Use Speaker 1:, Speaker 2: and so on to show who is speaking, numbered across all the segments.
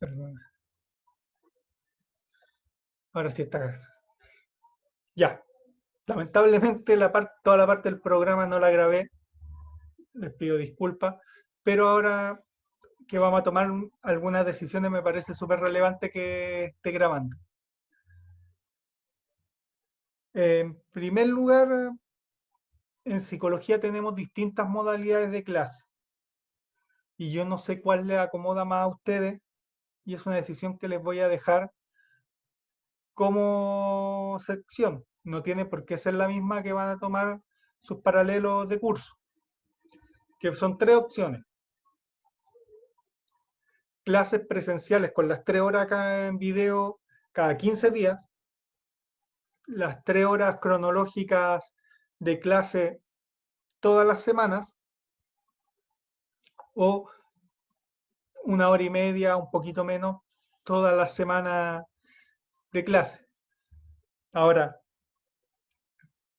Speaker 1: Perdón. Ahora sí está. Ya. Lamentablemente toda la parte del programa no la grabé. Les pido disculpas. Pero ahora que vamos a tomar algunas decisiones me parece súper relevante que esté grabando. En primer lugar, en psicología tenemos distintas modalidades de clase. Y yo no sé cuál les acomoda más a ustedes. Y es una decisión que les voy a dejar como sección. No tiene por qué ser la misma que van a tomar sus paralelos de curso, que son tres opciones. Clases presenciales con las 3 horas acá en video cada 15 días, las 3 horas cronológicas de clase todas las semanas, o 1 hora y media, un poquito menos, todas las semanas de clase. Ahora,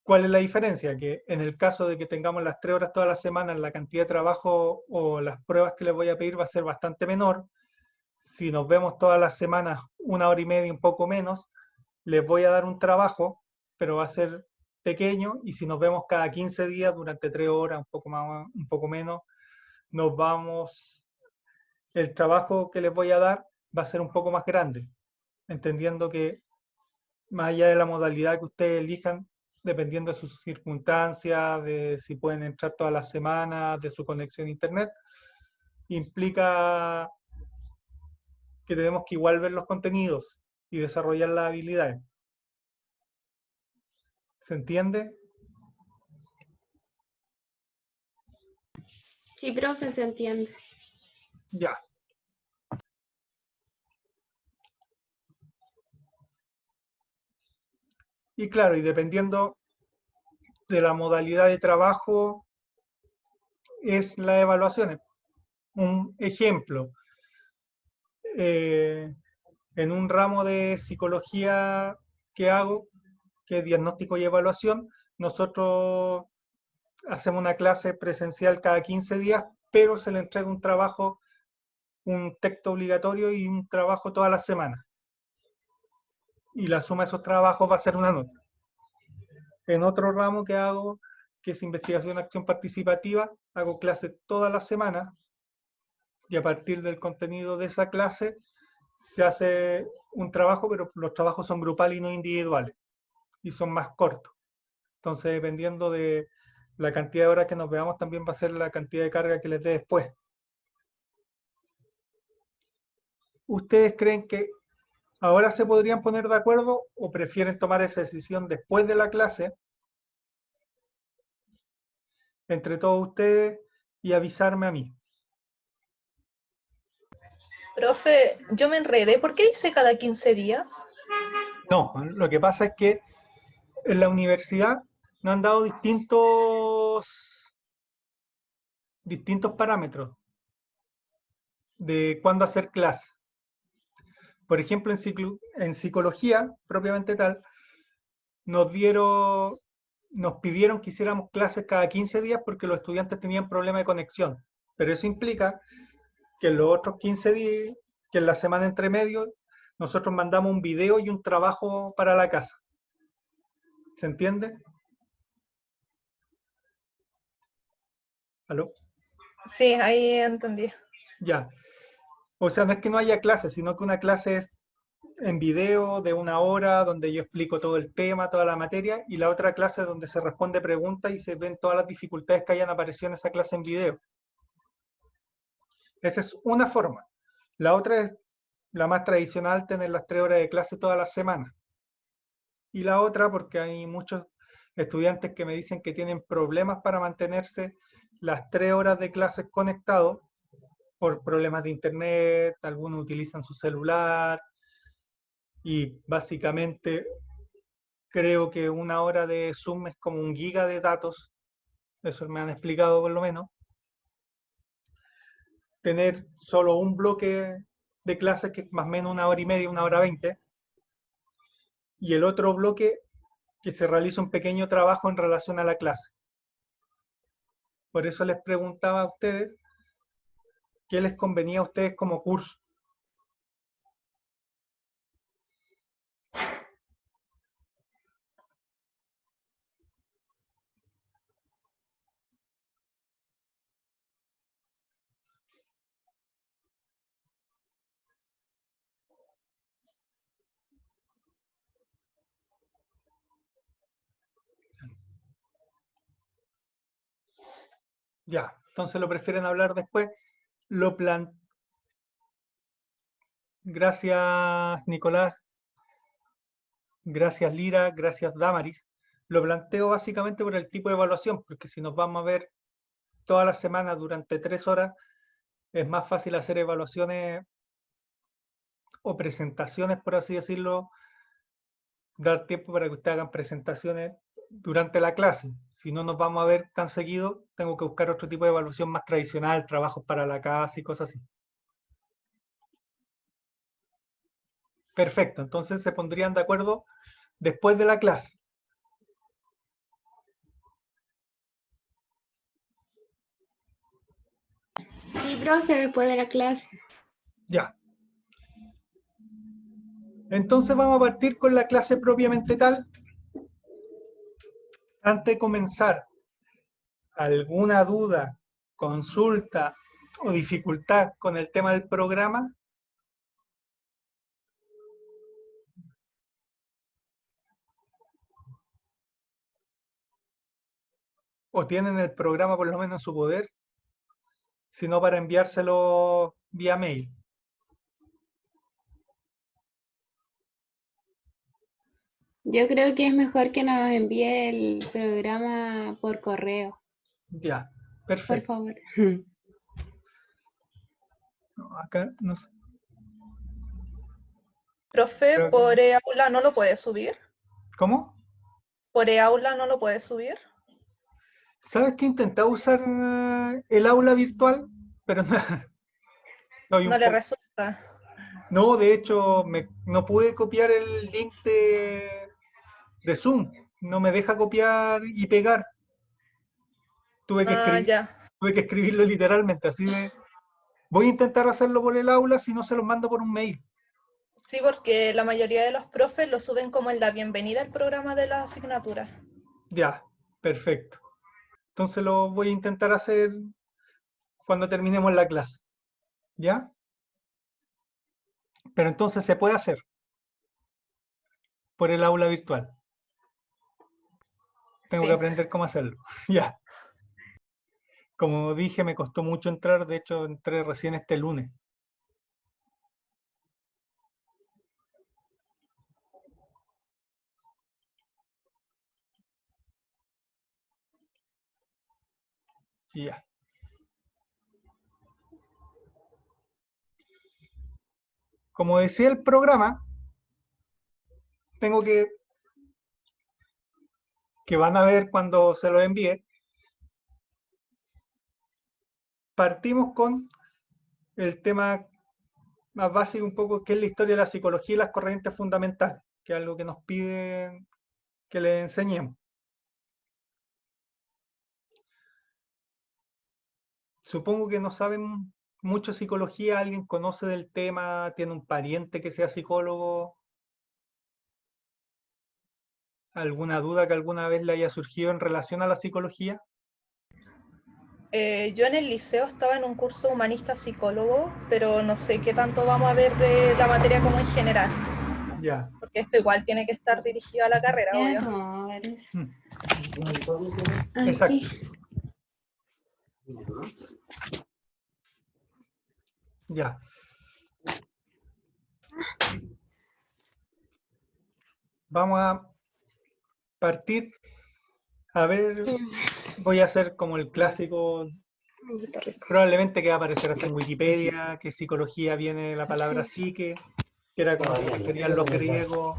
Speaker 1: ¿cuál es la diferencia? Que en el caso de que tengamos las 3 horas todas las semanas, la cantidad de trabajo o las pruebas que les voy a pedir va a ser bastante menor. Si nos vemos todas las semanas 1 hora y media, un poco menos, les voy a dar un trabajo, pero va a ser pequeño. Y si nos vemos cada 15 días durante 3 horas, un poco más, un poco menos, nos vamos, el trabajo que les voy a dar va a ser un poco más grande, entendiendo que más allá de la modalidad que ustedes elijan, dependiendo de sus circunstancias, de si pueden entrar todas las semanas, de su conexión a internet, implica que tenemos que igual ver los contenidos y desarrollar las habilidades. ¿Se entiende?
Speaker 2: Sí, profe, se entiende.
Speaker 1: Ya. Y claro, y dependiendo de la modalidad de trabajo, es la evaluación. Un ejemplo, eh, en un ramo de psicología que hago, que es diagnóstico y evaluación, nosotros hacemos una clase presencial cada 15 días, pero se le entrega un trabajo, un texto obligatorio y un trabajo todas las semanas. Y la suma de esos trabajos va a ser una nota. En otro ramo que hago, que es investigación acción participativa, hago clases todas las semanas y a partir del contenido de esa clase se hace un trabajo, pero los trabajos son grupales y no individuales y son más cortos. Entonces, dependiendo de la cantidad de horas que nos veamos, también va a ser la cantidad de carga que les dé después. ¿Ustedes creen que ahora se podrían poner de acuerdo o prefieren tomar esa decisión después de la clase entre todos ustedes y avisarme a mí?
Speaker 3: Profe, yo me enredé. ¿Por qué dice cada 15 días?
Speaker 1: No, lo que pasa es que en la universidad nos han dado distintos parámetros de cuándo hacer clase. Por ejemplo, en psicología, propiamente tal, nos dieron, nos pidieron que hiciéramos clases cada 15 días porque los estudiantes tenían problemas de conexión. Pero eso implica que en los otros 15 días, que en la semana entre medio, nosotros mandamos un video y un trabajo para la casa. ¿Se entiende? ¿Aló?
Speaker 3: Sí, ahí entendí.
Speaker 1: Ya. O sea, no es que no haya clases, sino que una clase es en video de 1 hora donde yo explico todo el tema, toda la materia, y la otra clase es donde se responde preguntas y se ven todas las dificultades que hayan aparecido en esa clase en video. Esa es una forma. La otra es la más tradicional, tener las 3 horas de clase todas las semanas. Y la otra, porque hay muchos estudiantes que me dicen que tienen problemas para mantenerse las 3 horas de clases conectados por problemas de internet, algunos utilizan su celular y básicamente creo que 1 hora de Zoom es como 1 giga de datos, eso me han explicado por lo menos. Tener solo un bloque de clases que es más o menos 1 hora y media, 1 hora 20, y el otro bloque que se realiza un pequeño trabajo en relación a la clase. Por eso les preguntaba a ustedes qué les convenía a ustedes como curso. Ya, entonces lo prefieren hablar después. Lo plan... Gracias, Nicolás. Gracias, Lira. Gracias, Damaris. Lo planteo básicamente por el tipo de evaluación, porque si nos vamos a ver todas las semanas durante 3 horas, es más fácil hacer evaluaciones o presentaciones, por así decirlo, dar tiempo para que ustedes hagan presentaciones durante la clase. Si no nos vamos a ver tan seguido, tengo que buscar otro tipo de evaluación más tradicional, trabajos para la casa y cosas así. Perfecto, entonces se pondrían de acuerdo después de la clase.
Speaker 2: Sí, profe, después de la clase.
Speaker 1: Ya. Entonces vamos a partir con la clase propiamente tal. Antes de comenzar, ¿alguna duda, consulta o dificultad con el tema del programa? ¿O tienen el programa por lo menos en su poder? Si no, para enviárselo vía mail.
Speaker 2: Yo creo que es mejor que nos envíe el programa por correo,
Speaker 1: Ya,
Speaker 2: por
Speaker 1: perfecto.
Speaker 2: favor.
Speaker 1: No, acá no sé.
Speaker 3: Profe,
Speaker 1: Creo que-
Speaker 3: por e-aula no lo puede subir.
Speaker 1: ¿Cómo?
Speaker 3: Por e-aula no lo puede subir.
Speaker 1: ¿Sabes que intenté usar el aula virtual? Pero no, soy
Speaker 3: No
Speaker 1: un
Speaker 3: le
Speaker 1: poco...
Speaker 3: resulta.
Speaker 1: No, de hecho, no pude copiar el link de Zoom. No me deja copiar y pegar. Tuve que
Speaker 3: Ah,
Speaker 1: escribir,
Speaker 3: ya.
Speaker 1: tuve que escribirlo literalmente. Así de, voy a intentar hacerlo por el aula, si no se los mando por un mail.
Speaker 3: Sí, porque la mayoría de los profes lo suben como en la bienvenida al programa de la asignatura.
Speaker 1: Ya, perfecto. Entonces lo voy a intentar hacer cuando terminemos la clase. ¿Ya? Pero entonces se puede hacer por el aula virtual. Tengo que
Speaker 3: Sí.
Speaker 1: aprender cómo hacerlo. Ya. Como dije, me costó mucho entrar. De hecho, entré recién este lunes. Ya. Como decía el programa, tengo que van a ver cuando se lo envíe, partimos con el tema más básico un poco, que es la historia de la psicología y las corrientes fundamentales, que es algo que nos piden que le enseñemos. Supongo que no saben mucho psicología, alguien conoce del tema, tiene un pariente que sea psicólogo, alguna duda que alguna vez le haya surgido en relación a la psicología.
Speaker 3: Yo en el liceo estaba en un curso humanista psicólogo, pero no sé qué tanto vamos a ver de la materia como en general,
Speaker 1: Ya.
Speaker 3: porque esto igual tiene que estar dirigido a la carrera,
Speaker 2: Ya
Speaker 3: obvio.
Speaker 2: tomamos varios.
Speaker 1: Mm,
Speaker 2: Aquí.
Speaker 1: exacto. Ya. Vamos a partir. A ver, voy a hacer como el clásico, probablemente que va a aparecer hasta en Wikipedia, que psicología viene de la palabra psique, que era como se referían los griegos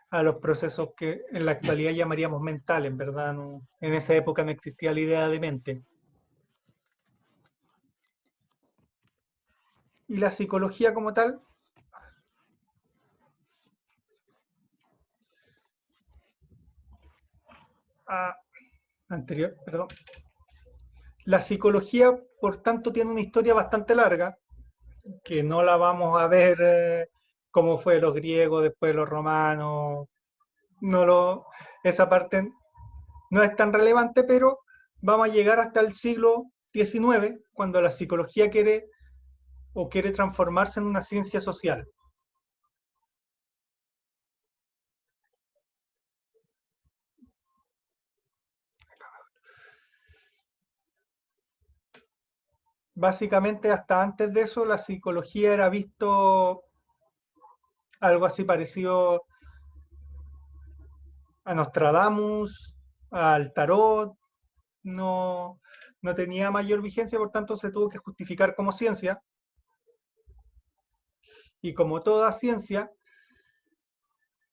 Speaker 1: a los procesos que en la actualidad llamaríamos mentales, ¿verdad? En esa época no existía la idea de mente. Y la psicología como tal, ah, anterior, perdón. La psicología, por tanto, tiene una historia bastante larga, que no la vamos a ver cómo fue los griegos, después los romanos. No lo, esa parte no es tan relevante, pero vamos a llegar hasta el siglo XIX, cuando la psicología quiere transformarse en una ciencia social. básicamente hasta antes de eso la psicología era visto algo así parecido a Nostradamus, al tarot, no, no tenía mayor vigencia, por tanto se tuvo que justificar como ciencia. Y como toda ciencia,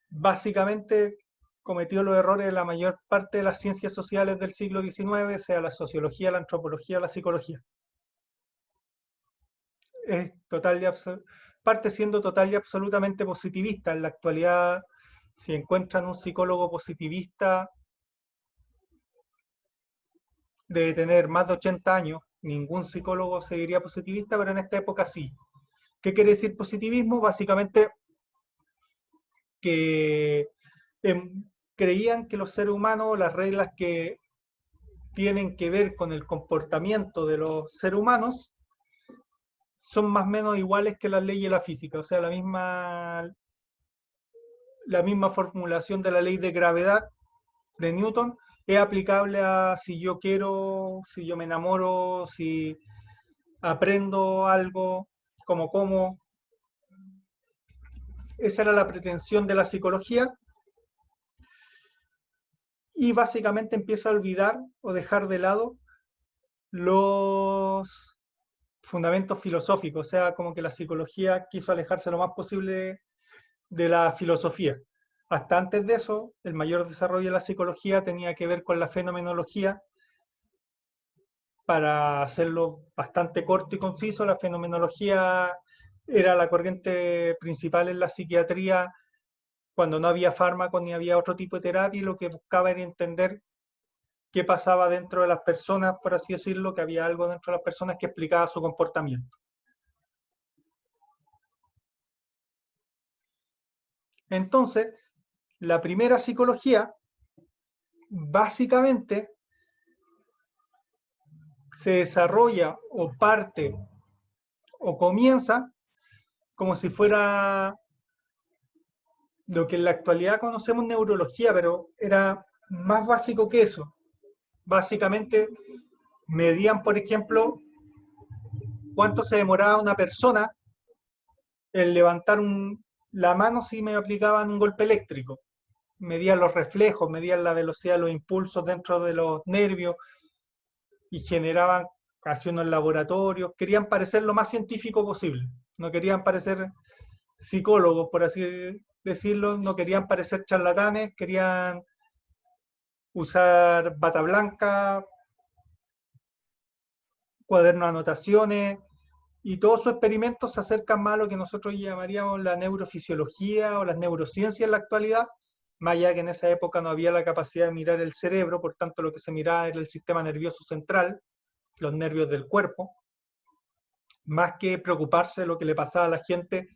Speaker 1: básicamente cometió los errores de la mayor parte de las ciencias sociales del siglo XIX, sea la sociología, la antropología, la psicología. Es total y parte siendo total y absolutamente positivista. En la actualidad, si encuentran un psicólogo positivista, debe tener más de 80 años. Ningún psicólogo se diría positivista, pero en esta época sí. ¿Qué quiere decir positivismo? Básicamente que creían que los seres humanos, las reglas que tienen que ver con el comportamiento de los seres humanos, son más o menos iguales que las leyes de la física. O sea, la misma formulación de la ley de gravedad de Newton es aplicable a si yo quiero, si yo me enamoro, si aprendo algo, como. Esa era la pretensión de la psicología y básicamente empieza a olvidar o dejar de lado los fundamentos filosóficos, o sea, como que la psicología quiso alejarse lo más posible de la filosofía. Hasta antes de eso, el mayor desarrollo de la psicología tenía que ver con la fenomenología. Para hacerlo bastante corto y conciso, la fenomenología era la corriente principal en la psiquiatría cuando no había fármacos ni había otro tipo de terapia, y lo que buscaba era entender qué pasaba dentro de las personas, por así decirlo, que había algo dentro de las personas que explicaba su comportamiento. Entonces, la primera psicología básicamente se desarrolla o parte o comienza como si fuera lo que en la actualidad conocemos neurología, pero era más básico que eso. Básicamente medían, por ejemplo, cuánto se demoraba una persona en levantar la mano si me aplicaban un golpe eléctrico. Medían los reflejos, medían la velocidad de los impulsos dentro de los nervios y generaban casi unos laboratorios. Querían parecer lo más científico posible. No querían parecer psicólogos, por así decirlo, no querían parecer charlatanes, querían usar bata blanca, cuaderno de anotaciones, y todos sus experimentos se acercan más a lo que nosotros llamaríamos la neurofisiología o las neurociencias en la actualidad, más allá que en esa época no había la capacidad de mirar el cerebro, por tanto lo que se miraba era el sistema nervioso central, los nervios del cuerpo, más que preocuparse de lo que le pasaba a la gente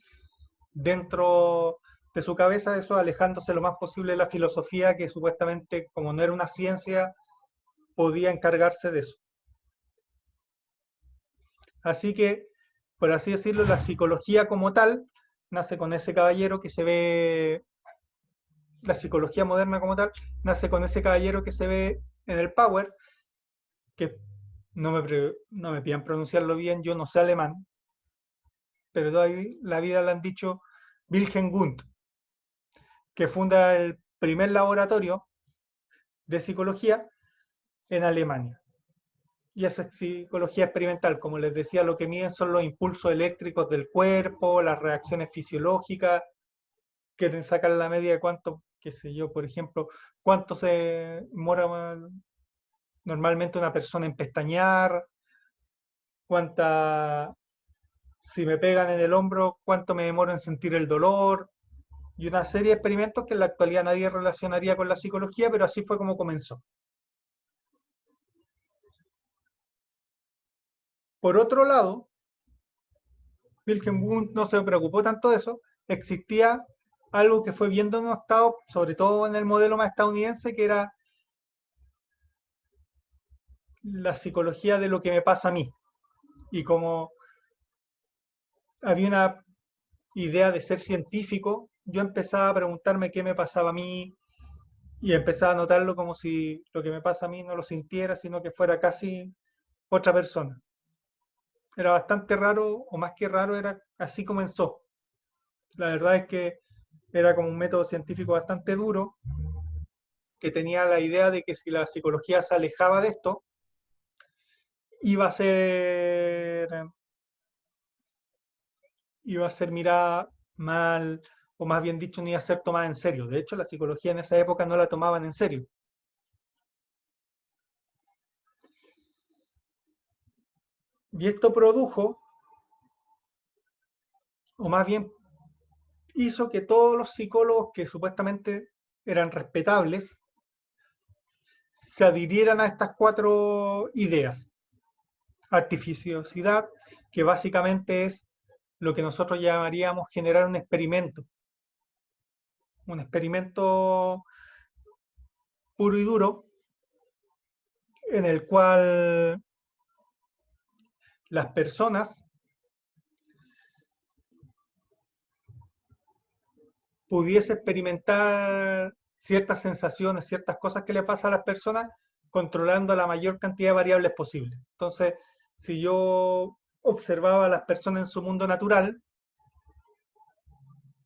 Speaker 1: dentro de su cabeza, eso alejándose lo más posible de la filosofía, que supuestamente, como no era una ciencia, podía encargarse de eso. Así que, por así decirlo, la psicología como tal nace con ese caballero que se ve, la psicología moderna como tal, nace con ese caballero que se ve en el Power, que no me pidan pronunciarlo bien, yo no sé alemán, pero toda la vida le han dicho Wilhelm Wundt, que funda el primer laboratorio de psicología en Alemania. Y esa psicología experimental, como les decía, lo que miden son los impulsos eléctricos del cuerpo, las reacciones fisiológicas, quieren sacar la media de cuánto, qué sé yo, por ejemplo, cuánto se demora normalmente una persona en pestañear, cuánta, si me pegan en el hombro, cuánto me demoro en sentir el dolor, y una serie de experimentos que en la actualidad nadie relacionaría con la psicología, pero así fue como comenzó. Por otro lado, Wilhelm Wundt no se preocupó tanto de eso, existía algo que fue bien denostado, sobre todo en el modelo más estadounidense, que era la psicología de lo que me pasa a mí. Y como había una idea de ser científico, yo empezaba a preguntarme qué me pasaba a mí y empezaba a notarlo como si lo que me pasa a mí no lo sintiera, sino que fuera casi otra persona. era bastante raro, o más que raro, era así comenzó. La verdad es que era como un método científico bastante duro, que tenía la idea de que si la psicología se alejaba de esto, iba a ser, iba a ser mirada mal, o más bien dicho, no iba a ser tomada en serio. De hecho, la psicología en esa época no la tomaban en serio. Y esto produjo, o más bien hizo que todos los psicólogos que supuestamente eran respetables se adhirieran a estas cuatro ideas. Artificiosidad, que básicamente es lo que nosotros llamaríamos generar un experimento puro y duro, en el cual las personas pudiese experimentar ciertas sensaciones, ciertas cosas que le pasan a las personas, controlando la mayor cantidad de variables posible. Entonces, si yo observaba a las personas en su mundo natural,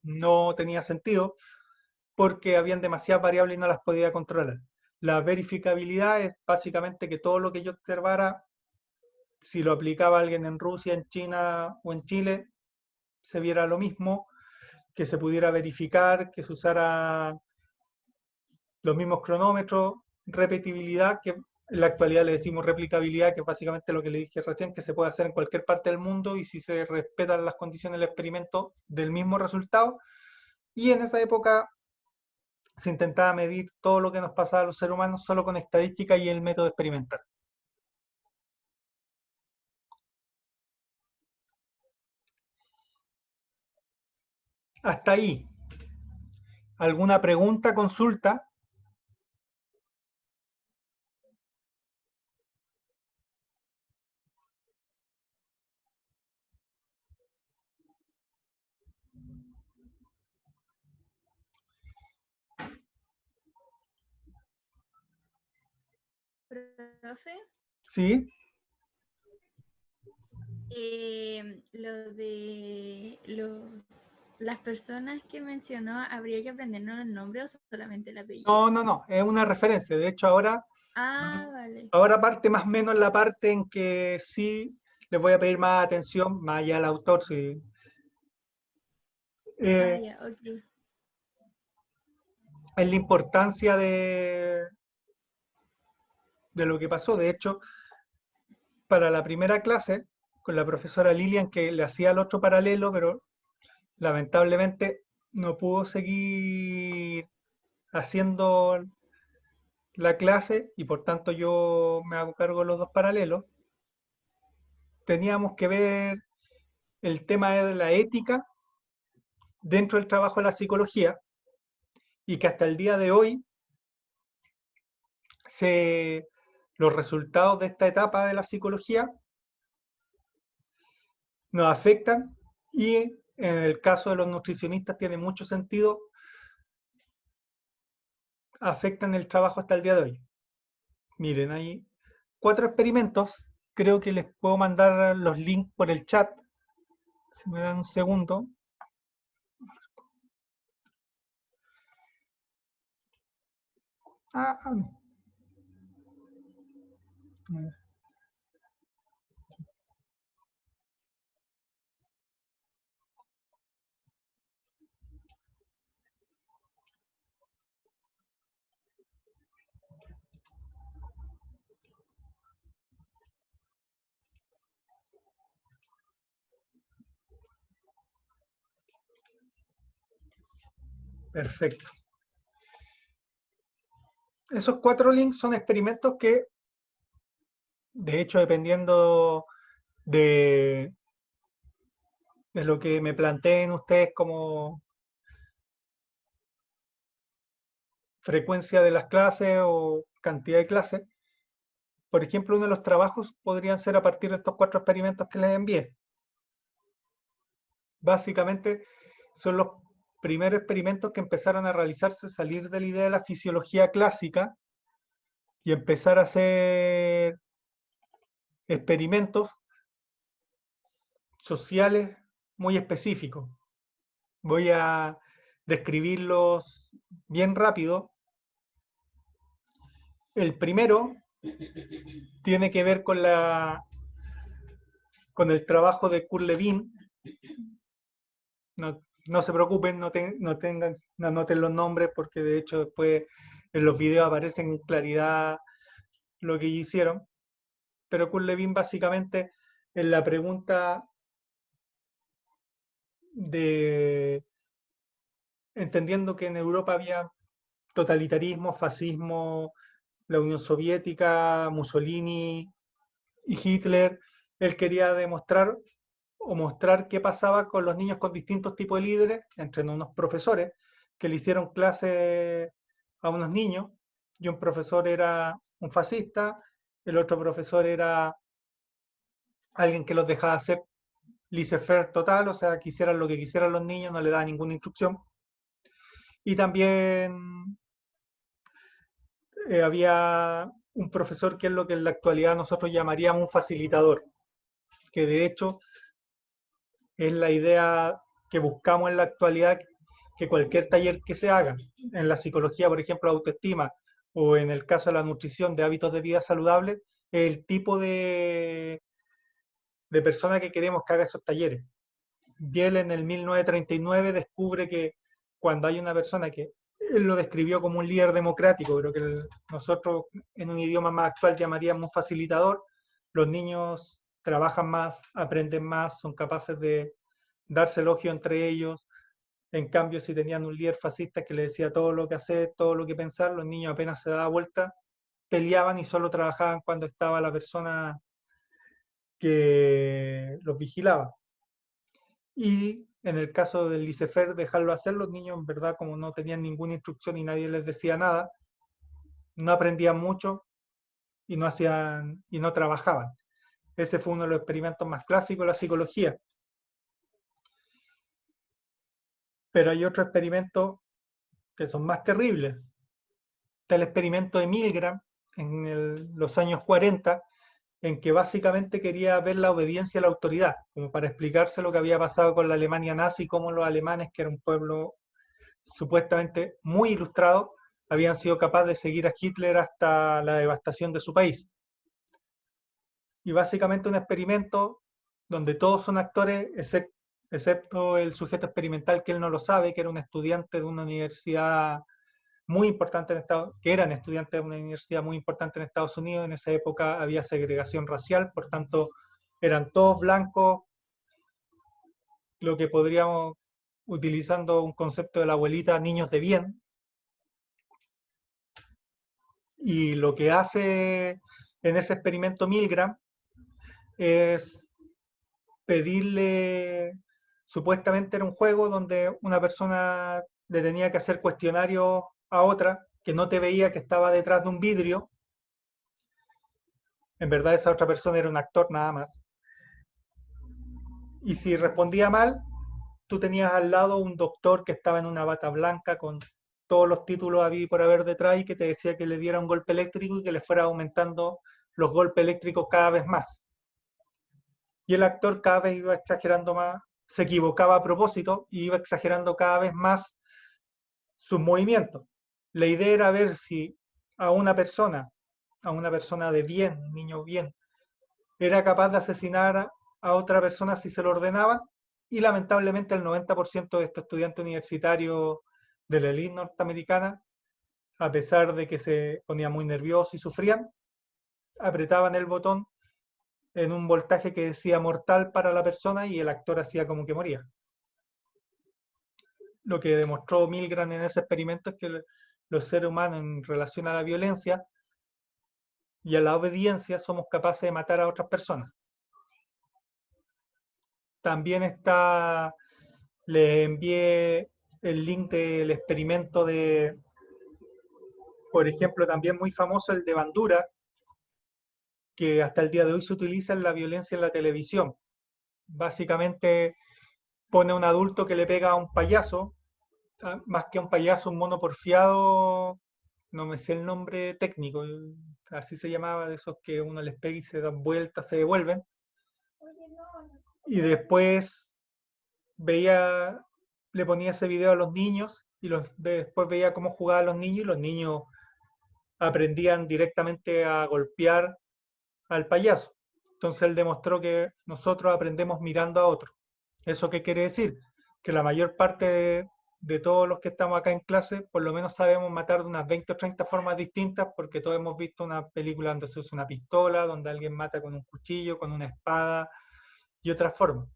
Speaker 1: no tenía sentido porque habían demasiadas variables y no las podía controlar. La verificabilidad es básicamente que todo lo que yo observara, si lo aplicaba alguien en Rusia, en China o en Chile, se viera lo mismo, que se pudiera verificar, que se usara los mismos cronómetros, repetibilidad, que en la actualidad le decimos replicabilidad, que es básicamente lo que le dije recién, que se puede hacer en cualquier parte del mundo y si se respetan las condiciones del experimento del mismo resultado. Y en esa época se intentaba medir todo lo que nos pasaba a los seres humanos solo con estadística y el método experimental. Hasta ahí. ¿Alguna pregunta, consulta?
Speaker 4: Profe,
Speaker 1: ¿Sí?
Speaker 4: lo de las personas que mencionó, ¿habría que aprendernos los nombres o solamente el apellido?
Speaker 1: No, no, no, es una referencia. De hecho,
Speaker 4: Ah, vale.
Speaker 1: ahora parte más o menos la parte en que sí les voy a pedir más atención, más allá del autor. Sí.
Speaker 4: Ah,
Speaker 1: Eh,
Speaker 4: ya, ok.
Speaker 1: es la importancia de lo que pasó. De hecho, para la primera clase, con la profesora Lilian, que le hacía el otro paralelo, pero lamentablemente no pudo seguir haciendo la clase y por tanto yo me hago cargo de los dos paralelos. Teníamos que ver el tema de la ética dentro del trabajo de la psicología y que hasta el día de hoy se, los resultados de esta etapa de la psicología nos afectan y en el caso de los nutricionistas tiene mucho sentido, afectan el trabajo hasta el día de hoy. Miren, hay 4 experimentos, creo que les puedo mandar los links por el chat, si me dan un segundo. No. Perfecto. Esos 4 links son experimentos que, de hecho, dependiendo de, de lo que me planteen ustedes como frecuencia de las clases o cantidad de clases, por ejemplo, uno de los trabajos podrían ser a partir de estos 4 experimentos que les envié. Básicamente son los primeros experimentos que empezaron a realizarse, salir de la idea de la fisiología clásica y empezar a hacer experimentos sociales muy específicos. Voy a describirlos bien rápido. El primero tiene que ver con el trabajo de Kurt Lewin. No se preocupen, no anoten los nombres, porque de hecho después en los videos aparecen con claridad lo que hicieron. Pero Kurt Lewin básicamente en la pregunta de entendiendo que en Europa había totalitarismo, fascismo, la Unión Soviética, Mussolini y Hitler, él quería demostrar o mostrar qué pasaba con los niños con distintos tipos de líderes, entre unos profesores que le hicieron clase a unos niños, y un profesor era un fascista, el otro profesor era alguien que los dejaba hacer laissez-faire total, o sea, que hicieran lo que quisieran los niños, no le daba ninguna instrucción. Y también había un profesor que es lo que en la actualidad nosotros llamaríamos un facilitador, que de hecho es la idea que buscamos en la actualidad, que cualquier taller que se haga, en la psicología, por ejemplo, autoestima, o en el caso de la nutrición, de hábitos de vida saludables, es el tipo de persona que queremos que haga esos talleres. Biel en el 1939 descubre que cuando hay una persona que él lo describió como un líder democrático, pero que nosotros en un idioma más actual llamaríamos un facilitador, los niños trabajan más, aprenden más, son capaces de darse elogio entre ellos. En cambio, si tenían un líder fascista que le decía todo lo que hacer, todo lo que pensar, los niños apenas se daban vuelta, peleaban y solo trabajaban cuando estaba la persona que los vigilaba. Y en el caso del laissez-faire, dejarlo hacer, los niños en verdad como no tenían ninguna instrucción y nadie les decía nada, no aprendían mucho y no trabajaban. Ese fue uno de los experimentos más clásicos de la psicología. Pero hay otros experimentos que son más terribles. Está el experimento de Milgram en los años 40, en que básicamente quería ver la obediencia a la autoridad, como para explicarse lo que había pasado con la Alemania nazi, cómo los alemanes, que era un pueblo supuestamente muy ilustrado, habían sido capaces de seguir a Hitler hasta la devastación de su país. Y básicamente un experimento donde todos son actores, excepto el sujeto experimental, que él no lo sabe, que era un estudiante de una universidad muy importante en que eran estudiantes de una universidad muy importante en Estados Unidos. En esa época había segregación racial, por tanto eran todos blancos, lo que podríamos, utilizando un concepto de la abuelita, niños de bien. Y lo que hace en ese experimento Milgram es pedirle, supuestamente era un juego donde una persona le tenía que hacer cuestionarios a otra que no te veía, que estaba detrás de un vidrio. En verdad esa otra persona era un actor nada más. Y si respondía mal, tú tenías al lado un doctor que estaba en una bata blanca con todos los títulos habidos por haber detrás y que te decía que le diera un golpe eléctrico y que le fuera aumentando los golpes eléctricos cada vez más. Y el actor cada vez iba exagerando más, se equivocaba a propósito y iba exagerando cada vez más sus movimientos. La idea era ver si a una persona de bien, un niño bien, era capaz de asesinar a otra persona si se lo ordenaban, y lamentablemente el 90% de estos estudiantes universitarios de la élite norteamericana, a pesar de que se ponían muy nerviosos y sufrían, apretaban el botón en un voltaje que decía mortal para la persona y el actor hacía como que moría. Lo que demostró Milgram en ese experimento es que los seres humanos en relación a la violencia y a la obediencia somos capaces de matar a otras personas. También le envié el link del experimento de, por ejemplo, también muy famoso, el de Bandura, que hasta el día de hoy se utiliza en la violencia en la televisión. Básicamente pone a un adulto que le pega a un payaso, más que a un payaso, un mono porfiado, no me sé el nombre técnico, así se llamaba, de esos que uno les pega y se dan vueltas, se devuelven. y después le ponía ese video a los niños y después veía cómo jugaban los niños y los niños aprendían directamente a golpear al payaso. Entonces él demostró que nosotros aprendemos mirando a otros. ¿Eso qué quiere decir? Que la mayor parte de todos los que estamos acá en clase, por lo menos sabemos matar de unas 20 o 30 formas distintas, porque todos hemos visto una película donde se usa una pistola, donde alguien mata con un cuchillo, con una espada y otras formas.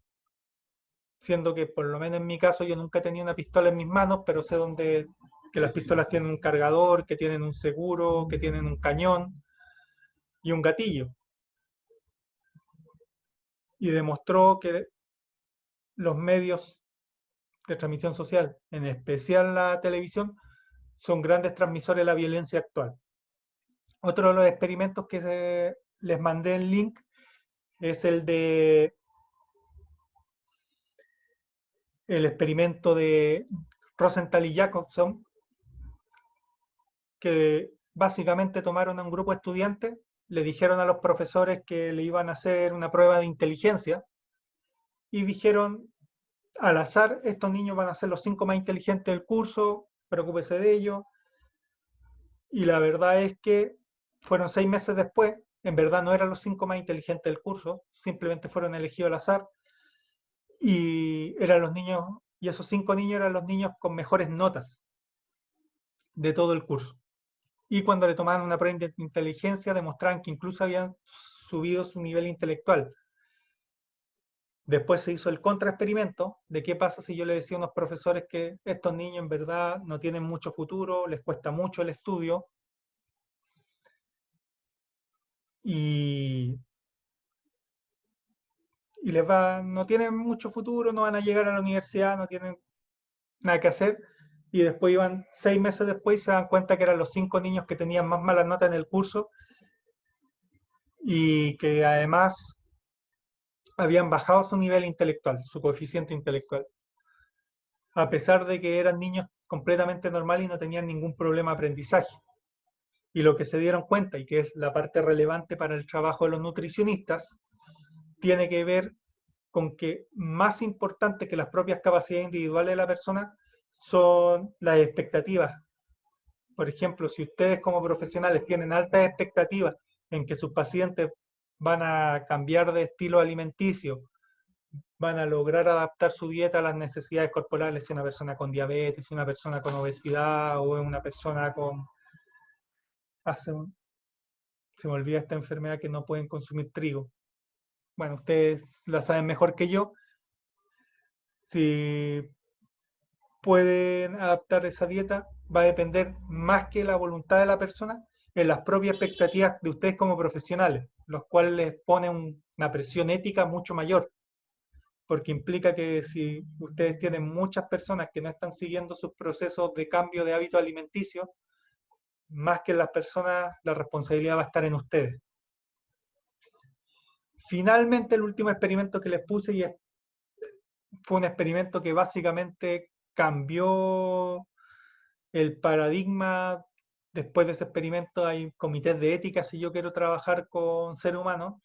Speaker 1: Siendo que por lo menos en mi caso yo nunca he tenido una pistola en mis manos, pero sé que las pistolas tienen un cargador, que tienen un seguro, que tienen un cañón y un gatillo. Y demostró que los medios de transmisión social, en especial la televisión, son grandes transmisores de la violencia actual. Otro de los experimentos que les mandé el link es el experimento de Rosenthal y Jacobson, que básicamente tomaron a un grupo de estudiantes, le dijeron a los profesores que le iban a hacer una prueba de inteligencia y dijeron al azar, estos niños van a ser los 5 más inteligentes del curso, preocúpese de ellos. Y la verdad es que fueron 6 meses después, en verdad no eran los 5 más inteligentes del curso, simplemente fueron elegidos al azar. Y eran los niños, y esos 5 niños eran los niños con mejores notas de todo el curso. Y cuando le tomaban una prueba de inteligencia, demostraban que incluso habían subido su nivel intelectual. Después se hizo el contraexperimento de qué pasa si yo le decía a unos profesores que estos niños en verdad no tienen mucho futuro, les cuesta mucho el estudio y no tienen mucho futuro, no van a llegar a la universidad, no tienen nada que hacer. Y después iban 6 meses después y se dan cuenta que eran los 5 niños que tenían más malas notas en el curso y que además habían bajado su nivel intelectual, su coeficiente intelectual, a pesar de que eran niños completamente normales y no tenían ningún problema de aprendizaje. Y lo que se dieron cuenta, y que es la parte relevante para el trabajo de los nutricionistas, tiene que ver con que más importante que las propias capacidades individuales de la persona son las expectativas. Por ejemplo, si ustedes como profesionales tienen altas expectativas en que sus pacientes van a cambiar de estilo alimenticio, van a lograr adaptar su dieta a las necesidades corporales, si una persona con diabetes, si una persona con obesidad o una persona con... se me olvida esta enfermedad que no pueden consumir trigo. Bueno, ustedes la saben mejor que yo. Si pueden adaptar esa dieta, va a depender más que la voluntad de la persona en las propias expectativas de ustedes como profesionales, los cuales les ponen una presión ética mucho mayor, porque implica que si ustedes tienen muchas personas que no están siguiendo sus procesos de cambio de hábito alimenticio, más que en las personas, la responsabilidad va a estar en ustedes. Finalmente, el último experimento que les puse fue un experimento que básicamente cambió el paradigma. Después de ese experimento hay comités de ética si yo quiero trabajar con ser humano.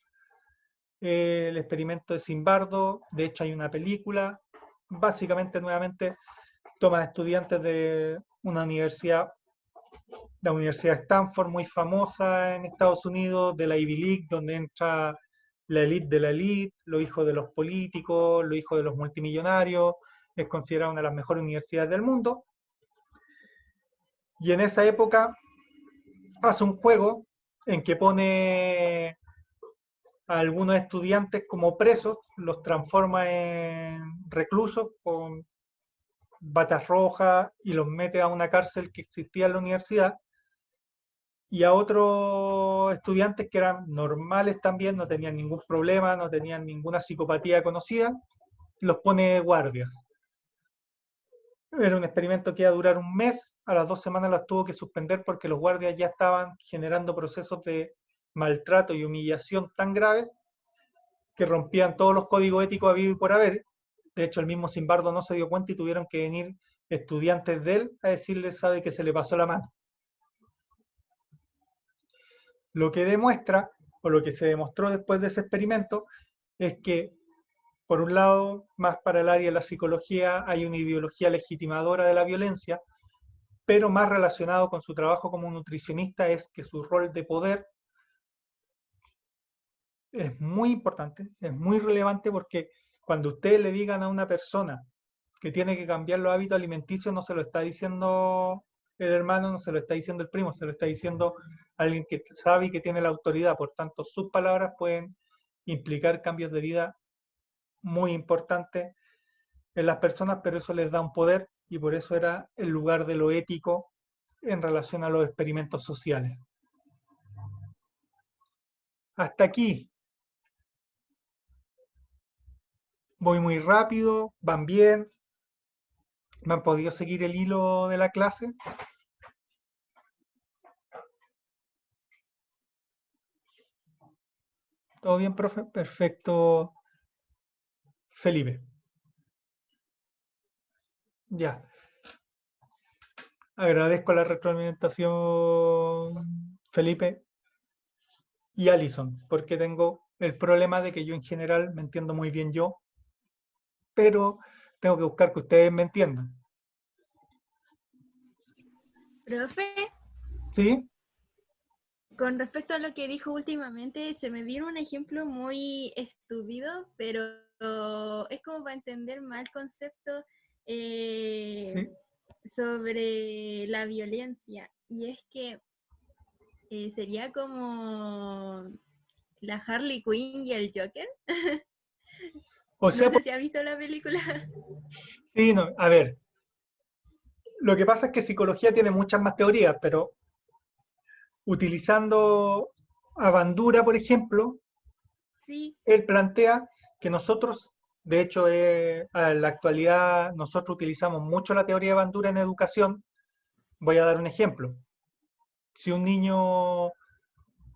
Speaker 1: El experimento de Zimbardo, de hecho hay una película, básicamente nuevamente toman estudiantes de una universidad, la Universidad de Stanford, muy famosa en Estados Unidos, de la Ivy League, donde entra la élite de la élite, los hijos de los políticos, los hijos de los multimillonarios, es considerada una de las mejores universidades del mundo. Y en esa época hace un juego en que pone a algunos estudiantes como presos, los transforma en reclusos con batas rojas y los mete a una cárcel que existía en la universidad. Y a otros estudiantes que eran normales también, no tenían ningún problema, no tenían ninguna psicopatía conocida, los pone guardias. Era un experimento que iba a durar un mes, a las 2 semanas los tuvo que suspender porque los guardias ya estaban generando procesos de maltrato y humillación tan graves que rompían todos los códigos éticos habidos y por haber. De hecho, el mismo Zimbardo no se dio cuenta y tuvieron que venir estudiantes de él a decirle, sabe que se le pasó la mano. Lo que demuestra, o lo que se demostró después de ese experimento, es que por un lado, más para el área de la psicología, hay una ideología legitimadora de la violencia, pero más relacionado con su trabajo como nutricionista es que su rol de poder es muy importante, es muy relevante, porque cuando ustedes le digan a una persona que tiene que cambiar los hábitos alimenticios, no se lo está diciendo el hermano, no se lo está diciendo el primo, se lo está diciendo alguien que sabe y que tiene la autoridad. Por tanto, sus palabras pueden implicar cambios de vida muy importantes en las personas, pero eso les da un poder, y por eso era el lugar de lo ético en relación a los experimentos sociales. Hasta aquí. Voy muy rápido, van bien. ¿Me han podido seguir el hilo de la clase? ¿Todo bien, profe? Perfecto, Felipe. Ya. Agradezco la retroalimentación, Felipe y Alison, porque tengo el problema de que yo en general me entiendo muy bien yo, pero tengo que buscar que ustedes me entiendan.
Speaker 4: Profe,
Speaker 1: ¿Sí?
Speaker 4: con respecto a lo que dijo últimamente, se me vino un ejemplo muy estúpido, pero es como para entender más el concepto
Speaker 1: Sí.
Speaker 4: sobre la violencia. Y es que sería como la Harley Quinn y el Joker.
Speaker 1: O
Speaker 4: No
Speaker 1: sea,
Speaker 4: sé si ha visto la película.
Speaker 1: sí, no, a ver, lo que pasa es que psicología tiene muchas más teorías, pero utilizando a Bandura, por ejemplo,
Speaker 4: Sí,
Speaker 1: él plantea que nosotros, de hecho, en la actualidad nosotros utilizamos mucho la teoría de Bandura en educación. Voy a dar un ejemplo. Si un niño,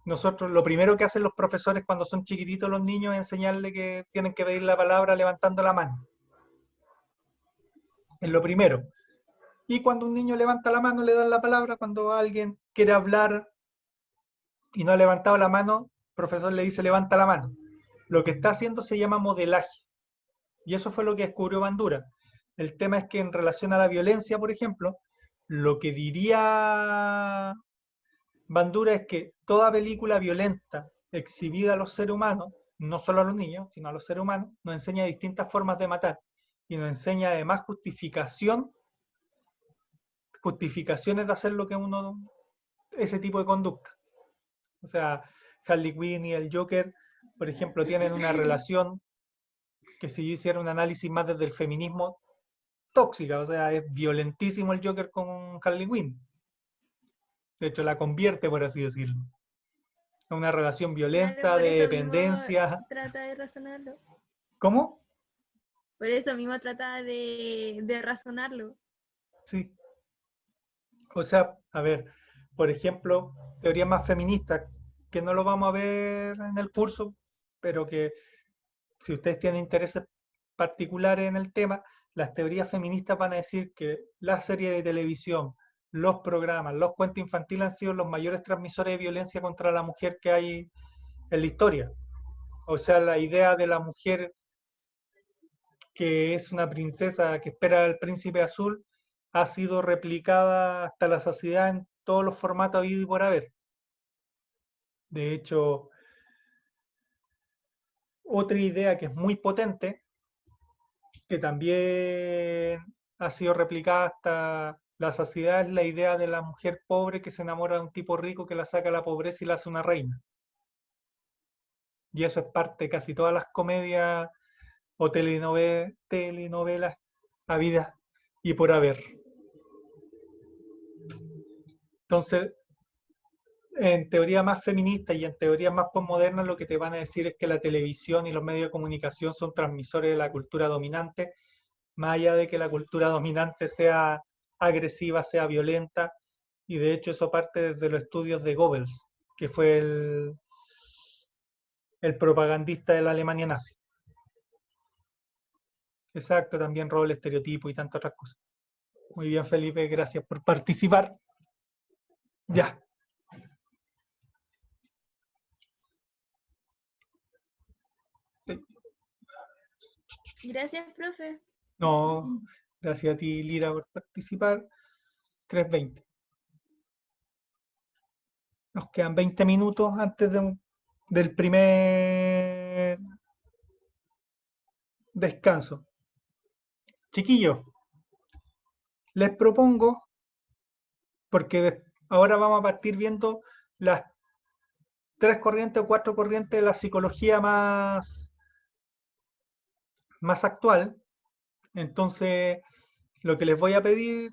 Speaker 1: nosotros, lo primero que hacen los profesores cuando son chiquititos los niños es enseñarle que tienen que pedir la palabra levantando la mano. Es lo primero. Y cuando un niño levanta la mano, le dan la palabra. Cuando alguien quiere hablar y no ha levantado la mano, el profesor le dice levanta la mano. Lo que está haciendo se llama modelaje. Y eso fue lo que descubrió Bandura. El tema es que en relación a la violencia, por ejemplo, lo que diría Bandura es que toda película violenta exhibida a los seres humanos, no solo a los niños, sino a los seres humanos, nos enseña distintas formas de matar. Y nos enseña además justificaciones de hacer lo que uno, ese tipo de conducta. O sea, Harley Quinn y el Joker, por ejemplo, tienen una relación que, si yo hiciera un análisis más desde el feminismo, tóxica. O sea, es violentísimo el Joker con Harley Quinn. De hecho, la convierte, por así decirlo. Es una relación
Speaker 4: claro,
Speaker 1: violenta,
Speaker 4: por
Speaker 1: de
Speaker 4: eso mismo
Speaker 1: dependencia.
Speaker 4: trata de razonarlo.
Speaker 1: ¿Cómo?
Speaker 4: Por eso mismo trata de razonarlo.
Speaker 1: Sí. O sea, a ver, por ejemplo, teorías más feministas, que no lo vamos a ver en el curso, pero que si ustedes tienen intereses particulares en el tema, las teorías feministas van a decir que la serie de televisión, los programas, los cuentos infantiles han sido los mayores transmisores de violencia contra la mujer que hay en la historia. O sea, la idea de la mujer que es una princesa que espera al príncipe azul ha sido replicada hasta la saciedad en todos los formatos habidos y por haber. De hecho, otra idea que es muy potente, que también ha sido replicada hasta la saciedad, es la idea de la mujer pobre que se enamora de un tipo rico que la saca a la pobreza y la hace una reina. Y eso es parte de casi todas las comedias o telenovelas habidas y por haber. Entonces, en teoría más feminista y en teorías más postmodernas, lo que te van a decir es que la televisión y los medios de comunicación son transmisores de la cultura dominante, más allá de que la cultura dominante sea agresiva, sea violenta. Y de hecho eso parte desde los estudios de Goebbels, que fue el propagandista de la Alemania nazi. Exacto, también robó el estereotipo y tantas otras cosas. Muy bien, Felipe, gracias por participar. Ya.
Speaker 4: Gracias, profe.
Speaker 1: No, gracias a ti, Lira, por participar. 3:20. Nos quedan 20 minutos antes del primer descanso. Chiquillos, les propongo, porque ahora vamos a partir viendo las 3 corrientes o 4 corrientes de la psicología más actual. Entonces, lo que les voy a pedir,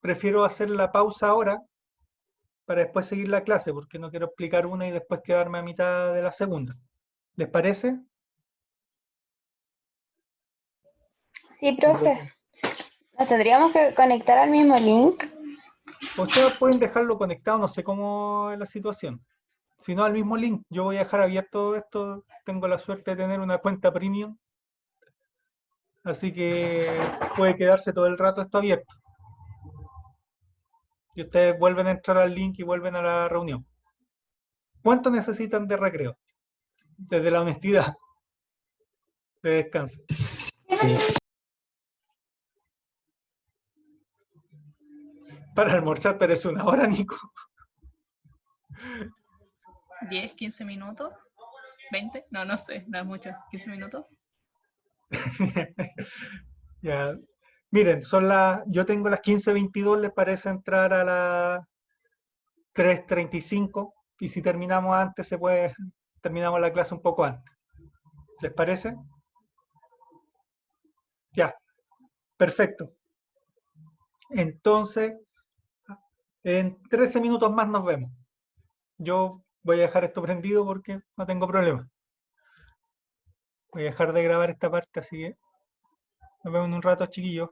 Speaker 1: prefiero hacer la pausa ahora para después seguir la clase, porque no quiero explicar una y después quedarme a mitad de la segunda. ¿Les parece?
Speaker 2: Sí, profe. ¿Nos tendríamos que conectar al mismo link?
Speaker 1: O sea, pueden dejarlo conectado, no sé cómo es la situación. Si no, al mismo link, yo voy a dejar abierto esto. Tengo la suerte de tener una cuenta premium, así que puede quedarse todo el rato esto abierto. Y ustedes vuelven a entrar al link y vuelven a la reunión. ¿Cuánto necesitan de recreo? Desde la honestidad, de descanso. Para almorzar, pero es una hora, Nico.
Speaker 5: 10, 15 minutos, 20, no sé, no es mucho, 15 minutos.
Speaker 1: Ya. Miren, yo tengo las 15:22, ¿les parece entrar a las 3:35? Y si terminamos antes, terminamos la clase un poco antes. ¿Les parece? Ya, perfecto. Entonces, en 13 minutos más nos vemos. Yo voy a dejar esto prendido porque no tengo problema. Voy a dejar de grabar esta parte, así que nos vemos en un rato, chiquillos.